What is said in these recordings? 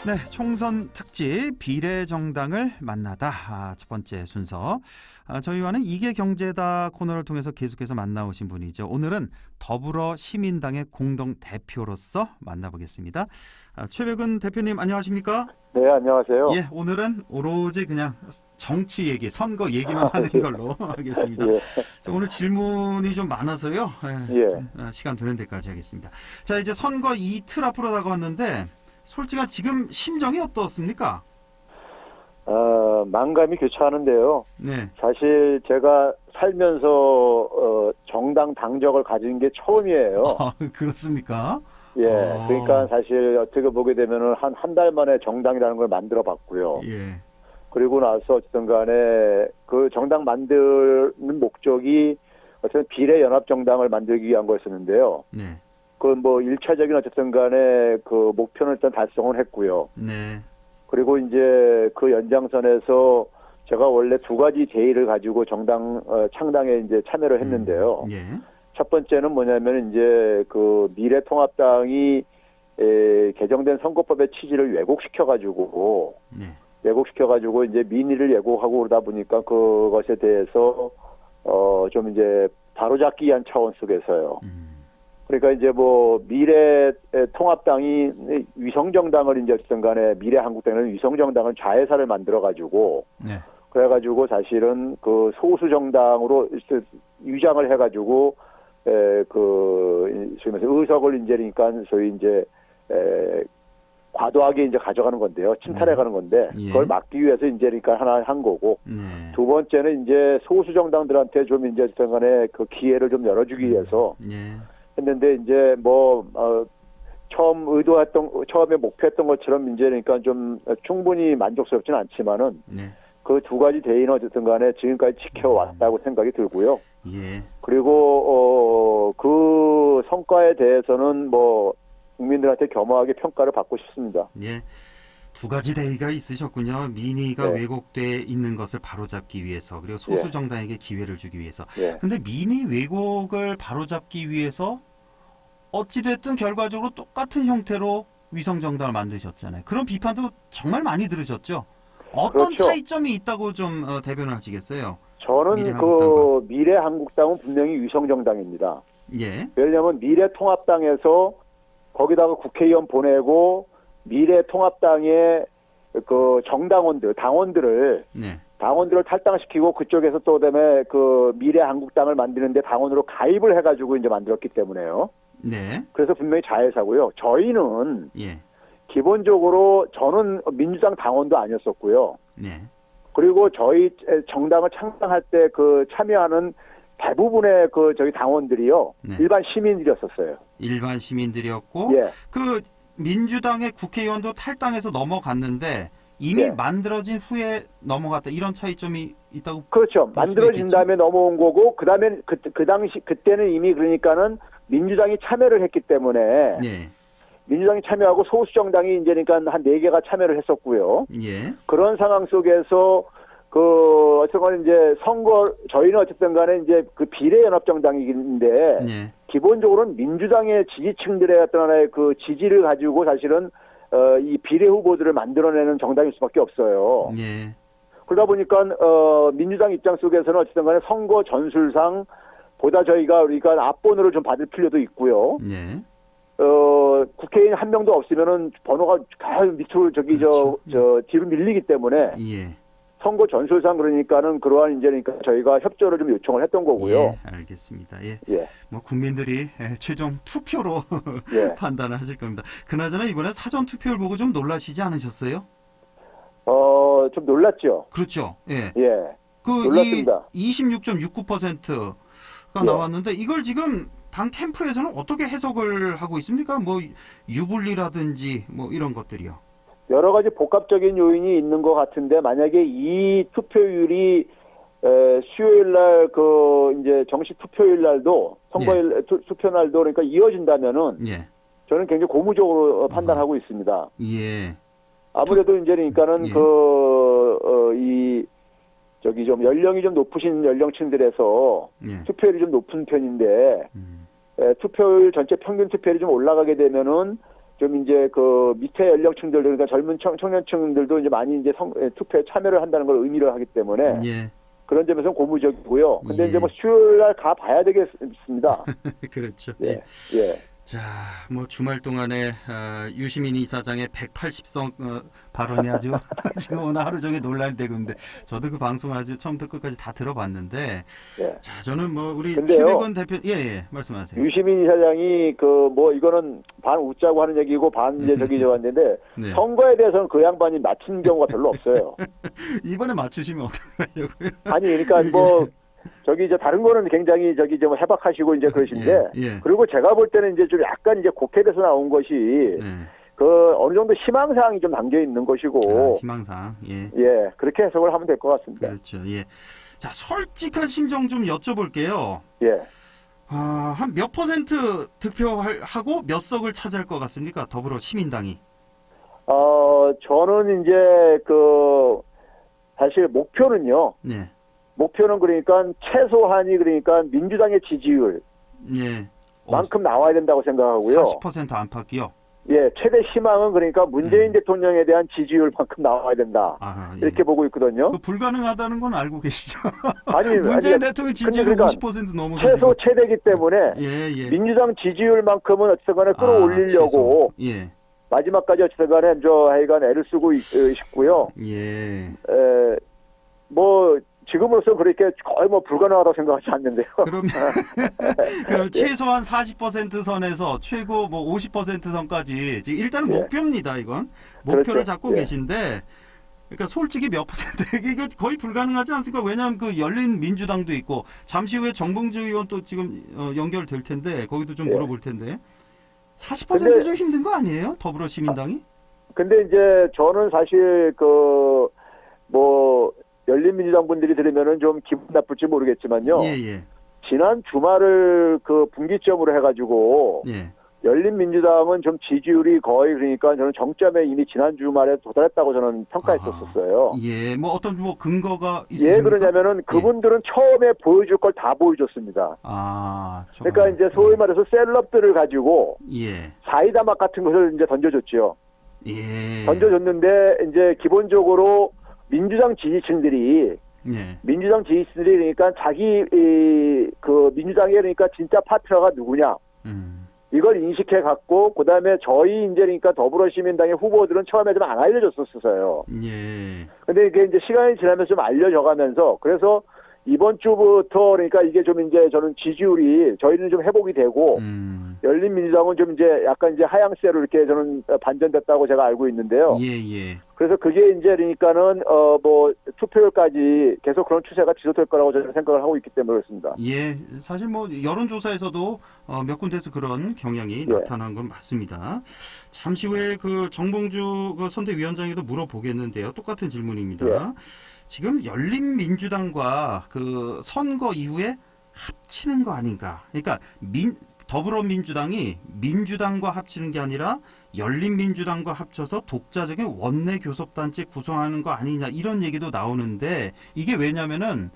네, 총선 특집 비례정당을 만나다 첫 번째 순서. 저희와는 이계경제다 코너를 통해서 계속해서 만나오신 분이죠. 오늘은 더불어시민당의 공동대표로서 만나보겠습니다. 최백은 대표님 안녕하십니까? 네, 안녕하세요. 예, 오늘은 오로지 그냥 정치 얘기, 선거 얘기만 하는 걸로 하겠습니다. 예. 자, 오늘 질문이 좀 많아서요. 좀, 시간 되는 데까지 하겠습니다. 자, 이제 선거 이틀 앞으로 다가왔는데 솔직히 지금 심정이 어떻습니까? 만감이 교차하는데요. 네. 사실 제가 살면서 정당 당적을 가진 게 처음이에요. 그렇습니까? 예, 그러니까 사실 어떻게 보게 되면은 한 달 만에 정당이라는 걸 만들어 봤고요. 예. 그리고 나서 어쨌든 간에 그 정당 만드는 목적이 어쨌든 비례연합정당을 만들기 위한 거였었는데요. 네. 그 뭐 1차적인 어쨌든 간에 그 목표는 일단 달성을 했고요. 네. 그리고 이제 그 연장선에서 제가 원래 두 가지 제의를 가지고 정당 창당에 이제 참여를 했는데요. 예. 첫 번째는 뭐냐면 이제 그 미래통합당이 개정된 선거법의 취지를 왜곡시켜가지고 이제 민의를 왜곡하고 그러다 보니까 그것에 대해서 좀 이제 바로잡기 위한 차원 속에서요. 그러니까 이제 뭐 미래통합당이 위성정당을 이제 어쨌든 간에 미래한국당은 위성정당을 자회사를 만들어가지고 그래가지고 사실은 그 소수정당으로 위장을 해가지고 소위 말해서 의석을 이제 그러니까 소위 이제 과도하게 이제 가져가는 건데요. 침탈해가는 건데 그걸 막기 위해서 이제 그러니까 하나 한 거고 두 번째는 이제 소수정당들한테 좀 이제 어쨌든 간에 그 기회를 좀 열어주기 위해서 했는데 이제 뭐 처음에 목표했던 것처럼 이제 그러니까 좀 충분히 만족스럽지는 않지만은 그 두 가지 대의는 어쨌든 간에 지금까지 지켜왔다고 생각이 들고요. 그리고 그 성과에 대해서는 뭐 국민들한테 겸허하게 평가를 받고 싶습니다. 예. 두 가지 대의가 있으셨군요. 민의가 왜곡돼 있는 것을 바로잡기 위해서, 그리고 소수 정당에게 기회를 주기 위해서. 근데 민의 왜곡을 바로잡기 위해서 어찌됐든 결과적으로 똑같은 형태로 위성 정당을 만드셨잖아요. 그런 비판도 정말 많이 들으셨죠? 어떤 차이점이 있다고 좀 대변을 하시겠어요? 저는 그 미래한국당은 분명히 위성 정당입니다. 왜냐하면 미래통합당에서 거기다가 국회의원 보내고 미래통합당의 그 당원들을 탈당시키고 그쪽에서 또 그다음에 그 미래한국당을 만드는데 당원으로 가입을 해가지고 이제 만들었기 때문에요. 그래서 분명히 자회사고요. 저희는 기본적으로 저는 민주당 당원도 아니었었고요. 그리고 저희 정당을 창당할 때 그 참여하는 대부분의 그 저희 당원들이요. 일반 시민들이었었어요. 일반 시민들이었고 그 민주당의 국회의원도 탈당해서 넘어갔는데 이미 만들어진 후에 넘어갔다, 이런 차이점이 있다고. 그렇죠. 만들어진 다음에 넘어온 거고 그다음에 그때는 이미 그러니까는 민주당이 참여를 했기 때문에 민주당이 참여하고 소수정당이 이제 그러니까 한 4개가 참여를 했었고요. 그런 상황 속에서 그 어쨌든 이제 저희는 어쨌든 간에 이제 그 비례연합정당인데 기본적으로는 민주당의 지지층들의 어떤 하나의 그 지지를 가지고 사실은 이 비례 후보들을 만들어내는 정당일 수밖에 없어요. 그러다 보니까 민주당 입장 속에서는 어쨌든 간에 선거 전술상 보다 우리가 앞번호를 좀 받을 필요도 있고요. 국회의원 한 명도 없으면은 번호가 밑으로 뒤로 밀리기 때문에 선거 전술상 그러니까는 그러한 이제 그러니까 저희가 협조를 좀 요청을 했던 거고요. 알겠습니다. 뭐 국민들이 최종 투표로 판단을 하실 겁니다. 그나저나 이번에 사전 투표를 보고 좀 놀라시지 않으셨어요? 좀 놀랐죠. 그렇죠. 놀랐습니다. 26.69%가 나왔는데 이걸 지금 당 캠프에서는 어떻게 해석을 하고 있습니까? 뭐 유불리라든지 뭐 이런 것들이요. 여러 가지 복합적인 요인이 있는 것 같은데 만약에 이 투표율이 수요일 날 이제 정식 투표일 날도 선거일 투표 날도 그러니까 이어진다면은 저는 굉장히 고무적으로 판단하고 있습니다. 아무래도 이제 그러니까는 좀 연령이 좀 높으신 연령층들에서 투표율이 좀 높은 편인데 투표율 전체 평균 투표율이 좀 올라가게 되면은 좀 이제 그 밑에 연령층들, 그러니까 젊은 청년층들도 이제 많이 이제 투표에 참여를 한다는 걸 의미를 하기 때문에 예. 그런 점에서는 고무적이고요. 근데 예. 이제 뭐 수요일 날 가봐야 되겠습니다. 그렇죠. 예. 예. 예. 자, 뭐 주말 동안에 유시민 이사장의 180성 발언이 아주 지금 오늘 하루 종일 논란이 되고 있는데 저도 그 방송을 아주 처음부터 끝까지 다 들어봤는데 예. 자, 저는 뭐 우리 근데요, 최백원 대표 예, 말씀하세요. 유시민 이사장이 그 뭐 이거는 반 웃자고 하는 얘기고 반 이제 저기 저왔는데 네. 선거에 대해서는 그 양반이 맞힌 경우가 별로 없어요. 이번에 맞추시면 어떡하려고요? 아니 그러니까 뭐 저기 이제 다른 거는 굉장히 저기 좀 해박하시고 이제 그러신데 예. 그리고 제가 볼 때는 이제 좀 약간 이제 곡해돼서 나온 것이 그 어느 정도 희망사항이 좀 담겨 있는 것이고 희망사항 예 그렇게 해석을 하면 될 것 같습니다. 그렇죠. 예. 자 솔직한 심정 좀 여쭤볼게요. 예. 한 몇 퍼센트 득표하고 몇 석을 차지할 것 같습니까? 더불어 시민당이. 저는 이제 그 사실 목표는요. 네. 목표는 그러니까 최소한이 그러니까 민주당의 지지율 예. 만큼 나와야 된다고 생각하고요. 40% 안팎이요. 예, 최대 희망은 그러니까 문재인 대통령에 대한 지지율만큼 나와야 된다. 예. 이렇게 보고 있거든요. 그 불가능하다는 건 알고 계시죠? 아니, 문재인 대통령 지지율 그러니까 50% 넘어서 최소 지금. 최대이기 때문에 예. 민주당 지지율만큼은 어쨌든 간에 끌어올리려고 예. 마지막까지 어쨌든 간에 하여간 애를 쓰고 싶고요. 예. 뭐 지금으로서 그렇게 거의 뭐 불가능하다고 생각하지 않는데요. 그럼 최소한 40% 선에서 최고 뭐 50% 선까지 지금 일단은 목표입니다. 이건 목표를 그렇죠. 잡고 계신데, 그러니까 솔직히 몇 퍼센트 이거 거의 불가능하지 않습니까? 왜냐하면 그 열린 민주당도 있고 잠시 후에 정봉주 의원 또 지금 연결될 텐데 거기도 좀 물어볼 텐데 40% 좀 힘든 거 아니에요? 더불어시민당이? 근데 이제 저는 사실 그 뭐 열린민주당 분들이 들으면은 좀 기분 나쁠지 모르겠지만요. 예. 지난 주말을 그 분기점으로 해가지고 예. 열린민주당은 좀 지지율이 거의 그러니까 저는 정점에 이미 지난 주말에 도달했다고 저는 평가했었어요. 예, 뭐 어떤 뭐 근거가 있습니까? 예, 그러냐면은 그분들은 처음에 보여줄 걸 다 보여줬습니다. 그러니까 이제 소위 말해서 셀럽들을 가지고 사이다 맛 같은 것을 이제 던져줬죠. 예. 던져줬는데 이제 기본적으로 민주당 지지층들이 그러니까 자기 그 민주당에 그러니까 진짜 파트너가 누구냐 이걸 인식해 갖고 그다음에 저희 이제 그러니까 더불어시민당의 후보들은 처음에 좀 안 알려졌었어요. 근데 이게 이제 시간이 지나면서 좀 알려져가면서 그래서 이번 주부터 그러니까 이게 좀 이제 저는 지지율이 저희는 좀 회복이 되고 열린민주당은 좀 이제 약간 이제 하향세로 이렇게 저는 반전됐다고 제가 알고 있는데요. 그래서 그게 이제 그러니까는 뭐 투표율까지 계속 그런 추세가 지속될 거라고 저는 생각을 하고 있기 때문에 그렇습니다. 예, 사실 뭐 여론조사에서도 몇 군데서 그런 경향이 나타난 건 맞습니다. 잠시 후에 그 정봉주 그 선대위원장에도 물어보겠는데요. 똑같은 질문입니다. 지금 열린민주당과 그 선거 이후에 합치는 거 아닌가? 그러니까 더불어민주당이 민주당과 합치는 게 아니라 열린민주당과 합쳐서 독자적인 원내교섭단체 구성하는 거 아니냐 이런 얘기도 나오는데 이게 왜냐면은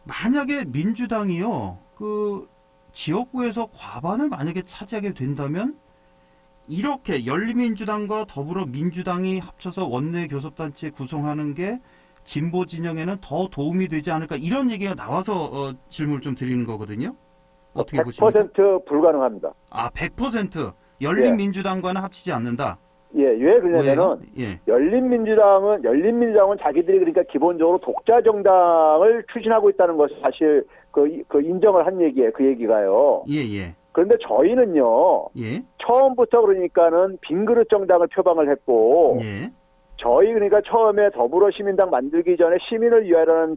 만약에 민주당이요 그 지역구에서 과반을 만약에 차지하게 된다면 이렇게 열린민주당과 더불어민주당이 합쳐서 원내교섭단체 구성하는 게 진보 진영에는 더 도움이 되지 않을까 이런 얘기가 나와서 질문을 좀 드리는 거거든요. 어떻게 100% 보십니까? 100% 불가능합니다. 100% 열린민주당과는 합치지 않는다. 왜 그러냐면은 열린민주당은 자기들이 그러니까 기본적으로 독자 정당을 추진하고 있다는 것을 사실 그 인정을 한 얘기예요. 그 얘기가요. 그런데 저희는요. 처음부터 그러니까는 빈그릇 정당을 표방을 했고 저희 그러니까 처음에 더불어시민당 만들기 전에 시민을 위하여라는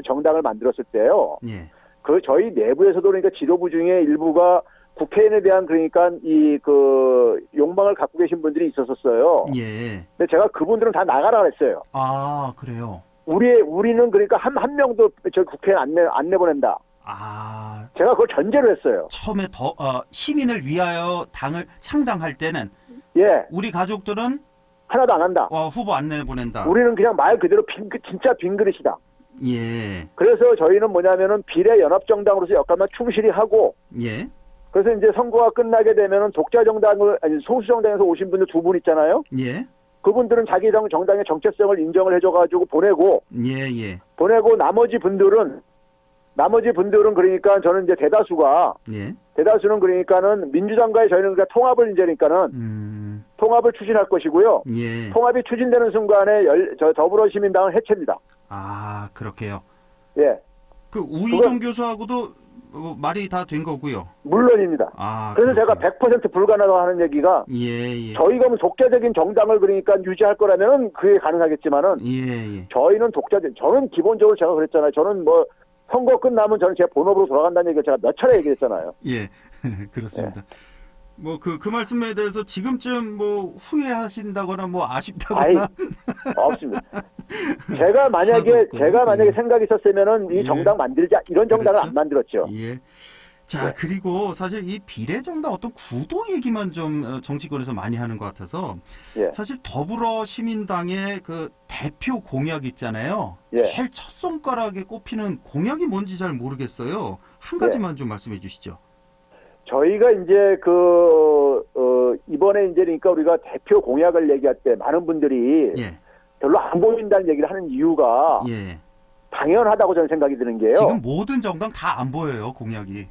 정당을 만들었을 때요. 그 저희 내부에서도 그러니까 지도부 중에 일부가 국회의원에 대한 그러니까 이 그 욕망을 갖고 계신 분들이 있었어요. 근데 제가 그분들은 다 나가라 그랬어요. 그래요. 우리는 그러니까 한 명도 저 국회의원 안 내보낸다. 제가 그걸 전제로 했어요. 처음에 시민을 위하여 당을 창당할 때는 우리 가족들은 하나도 안 한다. 후보 안 내보낸다. 우리는 그냥 말 그대로 진짜 빈그릇이다. 그래서 저희는 뭐냐면은 비례연합정당으로서 역할만 충실히 하고 그래서 이제 선거가 끝나게 되면은 독자 정당을 아니 소수 정당에서 오신 분들 두 분 있잖아요. 예. 그분들은 자기 정당의 정체성을 인정을 해줘가지고 보내고 예. 보내고 나머지 분들은 그러니까 저는 이제 대다수는 그러니까는 민주당과의 저희는 그러니까 통합을 이제 그러니까는 통합을 추진할 것이고요. 예. 통합이 추진되는 순간에 더불어시민당은 해체입니다. 아, 그렇게요. 예. 그 우희정 교수하고도 말이 다 된 거고요. 물론입니다. 아, 그래서 그렇군요. 제가 100% 불가능하다고 하는 얘기가 예. 저희가 뭐 독자적인 정당을 그러니까 유지할 거라면은 그게 가능하겠지만은 예. 저희는 저는 기본적으로 제가 그랬잖아요. 저는 뭐 선거 끝나면 저는 제 본업으로 돌아간다는 얘기를 제가 몇 차례 얘기했잖아요. 예. 그렇습니다. 뭐 그 말씀에 대해서 지금쯤 뭐 후회하신다거나 뭐 아쉽다거나 없습니다. 제가 만약에 생각이 있었으면은 이 정당 만들자 이런 정당을 그렇죠? 안 만들었죠. 예. 자, 그리고 사실 이 비례정당 어떤 구도 얘기만 좀 정치권에서 많이 하는 것 같아서 사실 더불어시민당의 그 대표 공약 있잖아요. 제일 첫 손가락에 꼽히는 공약이 뭔지 잘 모르겠어요. 한 가지만 좀 말씀해 주시죠. 저희가 이제 이번에 이제 그러니까 우리가 대표 공약을 얘기할 때 많은 분들이 별로 안 보인다는 얘기를 하는 이유가 당연하다고 저는 생각이 드는 게요. 지금 모든 정당 다 안 보여요, 공약이.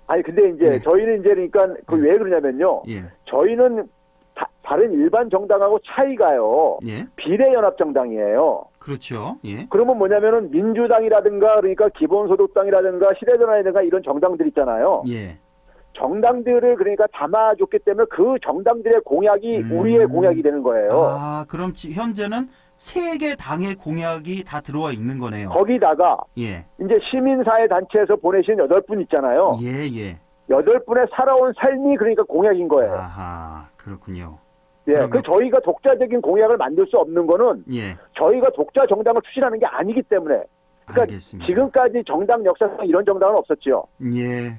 아니 근데 이제 저희는 이제 그러니까 왜 그러냐면요. 저희는 다른 일반 정당하고 차이가요. 비례연합 정당이에요. 그렇죠. 그러면 뭐냐면은 민주당이라든가 그러니까 기본소득당이라든가 시대전환이라든가 이런 정당들 있잖아요. 정당들을 그러니까 담아줬기 때문에 그 정당들의 공약이 우리의 공약이 되는 거예요. 아, 그럼 현재는 세 개 당의 공약이 다 들어와 있는 거네요. 거기다가 이제 시민사회 단체에서 보내신 8분 있잖아요. 8분의 살아온 삶이 그러니까 공약인 거예요. 아하, 그렇군요. 그 저희가 독자적인 공약을 만들 수 없는 거는 저희가 독자 정당을 추진하는 게 아니기 때문에. 그러니까 알겠습니다. 지금까지 정당 역사상 이런 정당은 없었죠.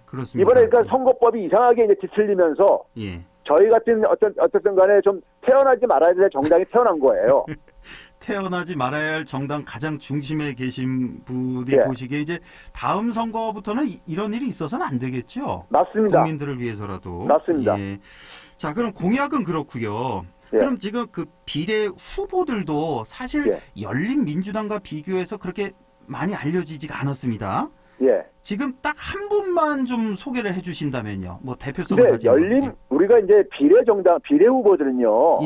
그렇습니다. 이번에 그러니까 선거법이 이상하게 이제 뒤틀리면서 저희 같은 어쨌든 간에 좀 태어나지 말아야 될 정당이 태어난 거예요. 태어나지 말아야 할 정당 가장 중심에 계신 분이 보시기에 이제 다음 선거부터는 이런 일이 있어서는 안 되겠죠. 맞습니다. 국민들을 위해서라도. 맞습니다. 자, 그럼 공약은 그렇고요. 그럼 지금 그 비례 후보들도 사실 열린민주당과 비교해서 그렇게 많이 알려지지가 않았습니다. 지금 딱 한 분만 좀 소개를 해주신다면요. 뭐 대표성을 가진 우리가 이제 비례 후보들은요.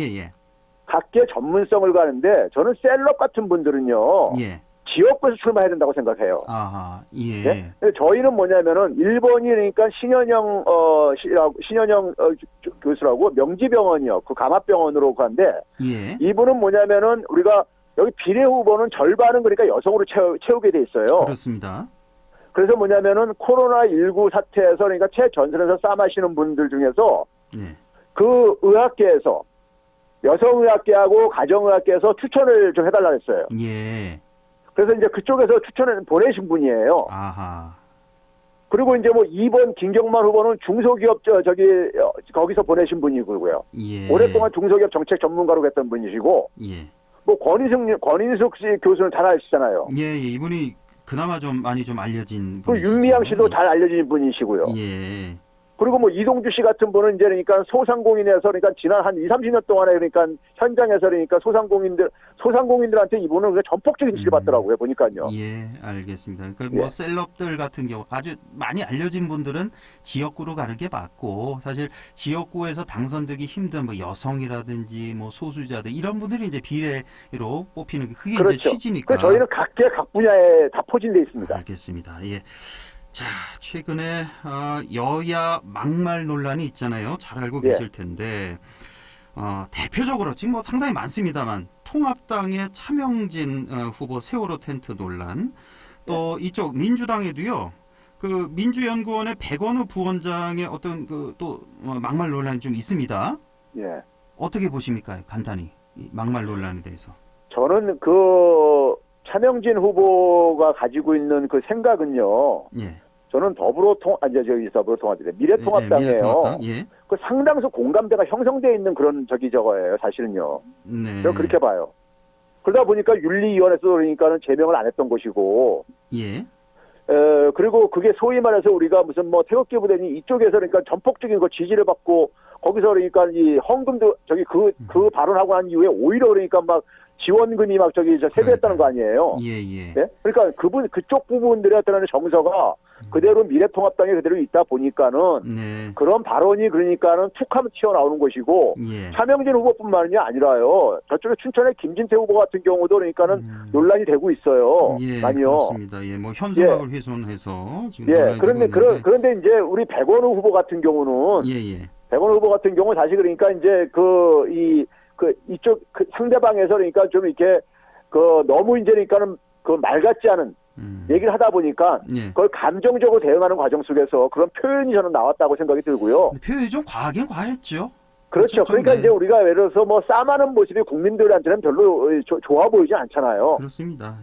각계 전문성을 가는데 저는 셀럽 같은 분들은요. 지역구에서 출마해야 된다고 생각해요. 아하, 저희는 뭐냐면은 1번이 그러니까 신현영 교수라고 명지병원이요. 그 감압병원으로 가는데 이분은 뭐냐면은 우리가 여기 비례 후보는 절반은 그러니까 여성으로 채우게 돼 있어요. 그렇습니다. 그래서 뭐냐면은 코로나19 사태에서 그러니까 최전선에서 싸마시는 분들 중에서 그 의학계에서 여성의학계하고 가정의학계에서 추천을 좀 해달라 했어요. 그래서 이제 그쪽에서 추천을 보내신 분이에요. 아하. 그리고 이제 뭐 2번 김경만 후보는 중소기업 거기서 보내신 분이고요. 오랫동안 중소기업 정책 전문가로 했던 분이시고. 뭐 권인숙 씨 교수는 잘 아시잖아요. 이분이 그나마 좀 많이 좀 알려진 그 분이시죠. 윤미향 씨도 잘 알려진 분이시고요. 그리고 뭐 이동주 씨 같은 분은 이제 그러니까 소상공인에서 그러니까 지난 한 2, 30년 동안에 그러니까 현장에서 그러니까 소상공인들한테 이분은 그냥 전폭적인 지지를 받더라고요. 보니까요. 알겠습니다. 그러니까 뭐 셀럽들 같은 경우 아주 많이 알려진 분들은 지역구로 가는 게 맞고 사실 지역구에서 당선되기 힘든 뭐 여성이라든지 뭐 소수자들 이런 분들이 이제 비례로 뽑히는 게 그게 이제 취지니까. 저희는 각 분야에 다 포진돼 있습니다. 알겠습니다. 자, 최근에 여야 막말 논란이 있잖아요. 잘 알고 계실 텐데 대표적으로 지금 뭐 상당히 많습니다만 통합당의 차명진 후보 세월호 텐트 논란, 또 이쪽 민주당에도요. 그 민주연구원의 백원우 부원장의 어떤 또 막말 논란이 좀 있습니다. 어떻게 보십니까? 간단히 이 막말 논란에 대해서. 저는 그 차명진 후보가 가지고 있는 그 생각은요. 저는 미래통합당이에요. 미래통합당, 그 상당수 공감대가 형성되어 있는 그런 저거예요. 사실은요. 저는 그렇게 봐요. 그러다 보니까 윤리위원회에서 그러니까는 제명을 안 했던 것이고. 그리고 그게 소위 말해서 우리가 무슨 뭐 태극기 부대니 이쪽에서 그러니까 전폭적인 거 지지를 받고 거기서 그러니까 이 헌금도 저기 그 발언하고 난 이후에 오히려 그러니까 막 지원금이 막 저기 세배했다는 거 아니에요. 예. 네? 그러니까 그쪽 부분들의 어떤 정서가 그대로 미래통합당에 그대로 있다 보니까는 그런 발언이 그러니까는 툭하면 튀어나오는 것이고 차명진 후보뿐만이 아니라요. 저쪽에 춘천의 김진태 후보 같은 경우도 그러니까는 논란이 되고 있어요. 많이요. 그렇습니다. 뭐 현수막을 훼손해서 지금 논란이 되고 있는데. 그런데 이제 우리 백원우 후보 같은 경우는 백원우 후보 같은 경우 사실 그러니까 이제 이쪽 상대방에서 그러니까 좀 이렇게 너무 이제 그러니까는 말 같지 않은 얘기를 하다 보니까 그걸 감정적으로 대응하는 과정 속에서 그런 표현이 저는 나왔다고 생각이 들고요. 표현이 좀 과하긴 과했죠. 그렇죠. 그러니까 이제 우리가 예를 들어서 뭐 싸마는 모습이 국민들한테는 별로 좋아 보이지 않잖아요. 그렇습니다.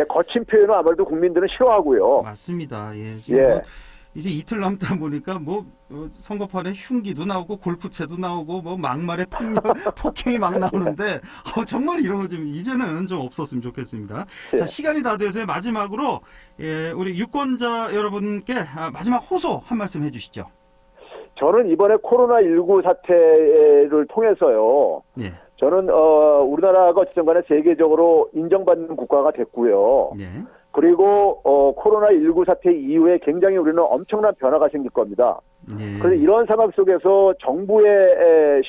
거친 표현은 아무래도 국민들은 싫어하고요. 맞습니다. 지금 이제 이틀 남다 보니까 뭐 선거판에 흉기도 나오고 골프채도 나오고 뭐 막말에 폭행이 막 나오는데 정말 이런 거 좀 이제는 좀 없었으면 좋겠습니다. 자, 시간이 다 돼서 마지막으로 우리 유권자 여러분께 마지막 호소 한 말씀 해주시죠. 저는 이번에 코로나19 사태를 통해서요. 저는 우리나라가 어쨌든 간에 세계적으로 인정받는 국가가 됐고요. 그리고 코로나19 사태 이후에 굉장히 우리는 엄청난 변화가 생길 겁니다. 그래서 이런 상황 속에서 정부의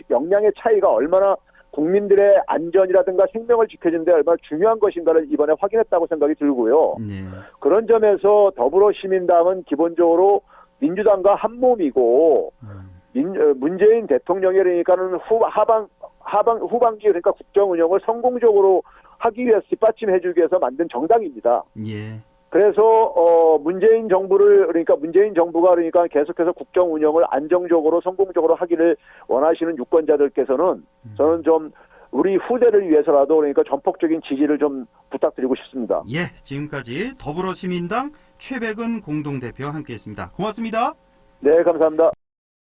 역량의 차이가 얼마나 국민들의 안전이라든가 생명을 지켜주는 데 얼마나 중요한 것인가를 이번에 확인했다고 생각이 들고요. 그런 점에서 더불어시민당은 기본적으로 민주당과 한 몸이고 문재인 대통령이 그러니까는 후반기 그러니까 국정 운영을 성공적으로 하기 위해서 뒷받침해주기 위해서 만든 정당입니다. 그래서 문재인 정부가 그러니까 계속해서 국정 운영을 안정적으로 성공적으로 하기를 원하시는 유권자들께서는 저는 좀 우리 후대를 위해서라도 그러니까 전폭적인 지지를 좀 부탁드리고 싶습니다. 지금까지 더불어시민당 최백은 공동대표와 함께했습니다. 고맙습니다. 네, 감사합니다.